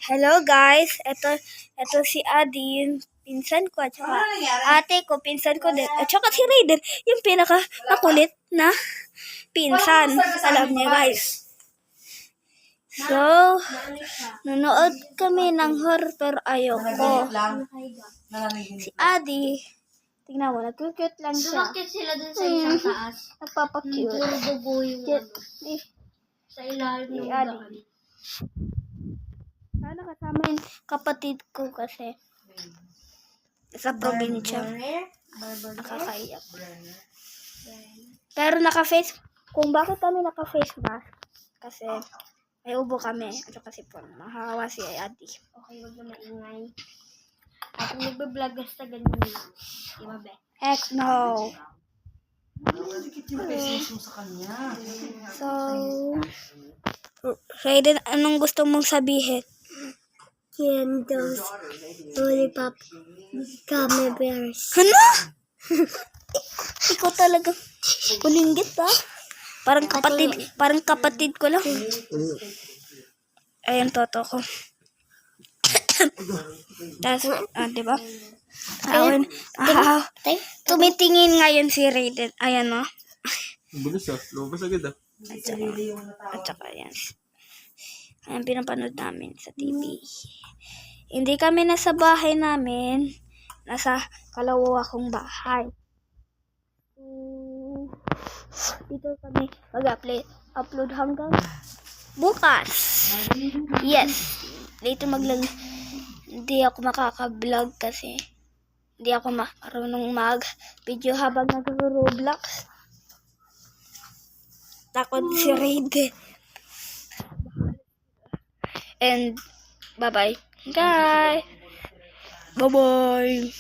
Hello guys, ito si Adi, yung pinsan ko, at saka ate ko, pinsan ko din, at saka si Raider, yung pinaka makulit na pinsan. Alam niya guys. So, nanood kami ng horror pero ayoko. Si Adi, tingnan mo, nag-cute lang siya. Sumakit sila dun sa isang taas. Nagpapakute. Puro dugo yung Cute. sa ilalim Si ng Adi. daan. Sana kasama yung kapatid ko kasi sa probinsya. Nakakaiyak. Pero naka-face, kung bakit kami naka-face mask, kasi may ubo kami. At kasi po, mahahawa si Adi. Okay, wag na maingay. At nagbablog basta ganyan lang. Diba, be? Heck no. So, Raiden, anong gusto mong sabihin? Candles, lollipop, gummy bears. Ano? Ikaw talaga ulinggit ha? Parang kapatid ko lang. Ayan, toto ko. Tapos, diba? Ayan, tumitingin ngayon si Raiden. Ayan, no? Bulis lumabas agad At saka, ayan. Ayan, pinapanood namin sa TV. Hindi kami nasa bahay namin. Nasa kalawa kong bahay. Dito kami mag-upload hanggang bukas. Yes. Dito hindi ako makaka-vlog kasi hindi ako marunong mag-video habang nag-Roblox. Takot si Raiden. And bye-bye. Guys. Bye-bye.